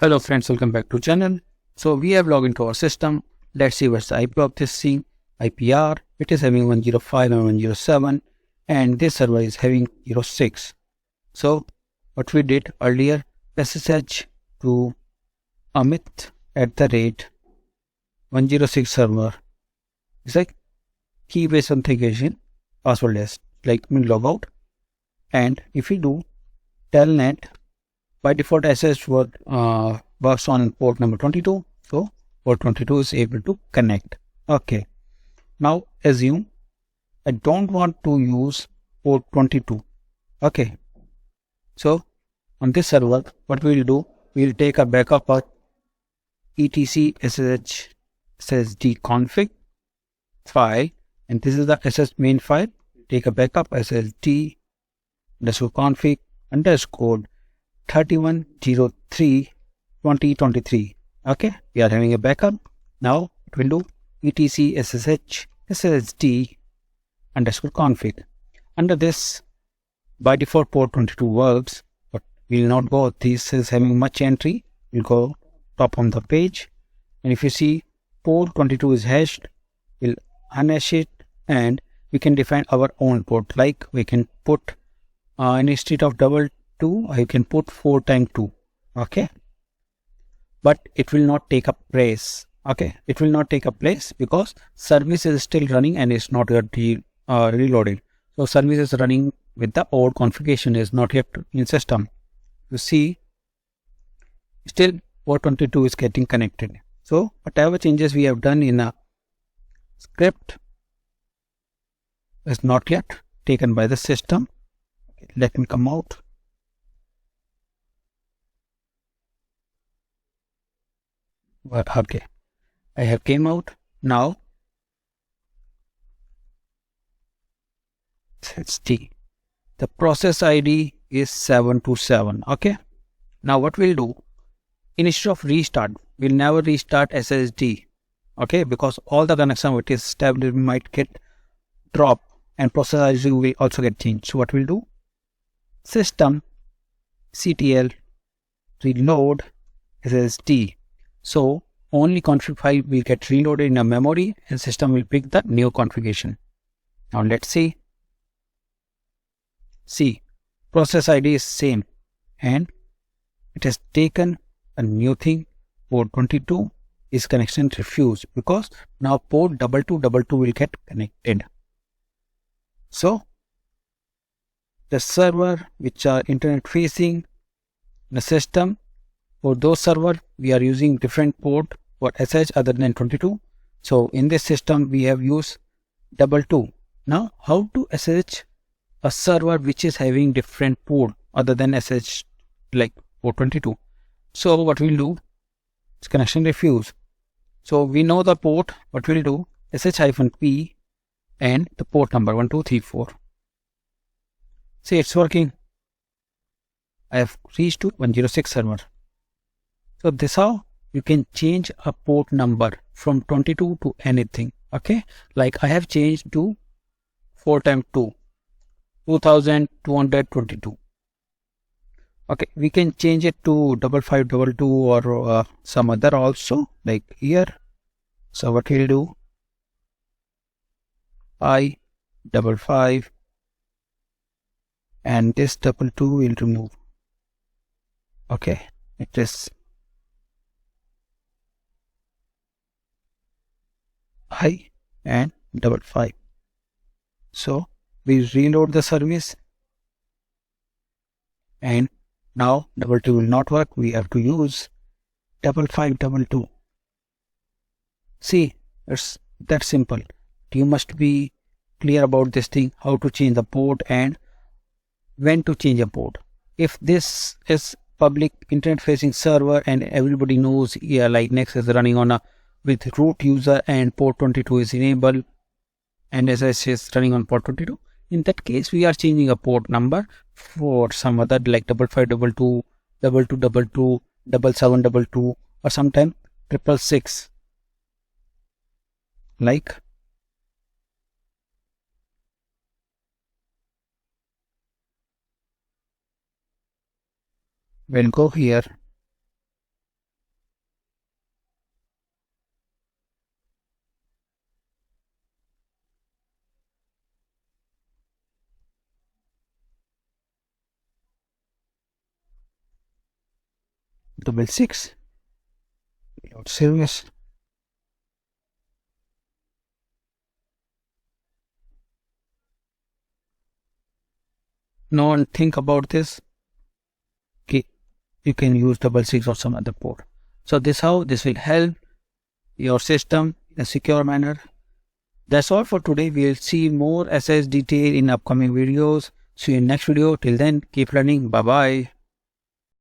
Hello friends, welcome back to channel. So we have logged into our system. Let's see what's the IP of this thing. IPR, it is having 105 and 107, and this server is having 06. So what we did earlier, SSH to Amit at the rate 106 server. It's like key-based authentication, passwordless, like log out. And if we do telnet, by default SSH works on port number 22, so port 22 is able to connect. Okay, now assume I don't want to use port 22. Okay, so on this server what we'll do, we'll take a backup of etc SSD config file, and this is the SS main file. Take a backup SSD _config _ 3103/2023. Okay, we are having a backup. Now it will do etc SSH SSD _config. Under this, by default port 22 works, but we will not go. This is having much entry. We'll go top on the page, and if you see port 22 is hashed, we'll unhash it, and we can define our own port. Like we can put instead of 22, I can put 4 times 2. Okay, but it will not take up place. Okay, it will not take up place because service is still running and it's not yet reloaded. So service is running with the old configuration, is not yet in system. You see, still port 22 is getting connected. So whatever changes we have done in a script is not yet taken by the system. Okay, let me come out. Okay, I have came out. Now it's T. The process ID is 727. Okay, now what we'll do, instead of restart, we'll never restart SSD. Okay, because all the connection which is established might get dropped and process ID will also get changed. So what we'll do, system ctl reload SSD. So only config file will get reloaded in a memory and system will pick the new configuration. Now let's see. See, process ID is same and it has taken a new thing. Port 22 is connection refused because now port 2222 will get connected. So the server which are internet facing the system, for those server we are using different port for SSH other than 22. So in this system we have used 22. Now how to SSH a server which is having different port other than SSH, like port 22? So what we'll do, it's connection refuse. So we know the port. What we'll do, sh-p and the port number 1234. See, it's working. I have reached to 106 server. So this how you can change a port number from 22 to anything. Okay, like I have changed to 4 times 2, 2222. Okay, we can change it to 5522 or some other also, like here. So what we'll do, I55 and this 22 will remove. Okay, it is I and 55. So we reload the service and now 22 will not work. We have to use 5522. See, it's that simple. You must be clear about this thing, how to change the port and when to change a port. If this is public internet facing server and everybody knows, yeah, like Next is running on a with root user and port 22 is enabled and SSH is running on port 22, in that case we are changing a port number for some other like 5522, 2222, 7722 or sometime 666. Like we'll go here to build 6. Reload service. Now think about this. Okay, you can use 666 or some other port. So this will help your system in a secure manner. That's all for today. We'll see more SSH detail in upcoming videos. See you in next video. Till then, keep learning. Bye bye.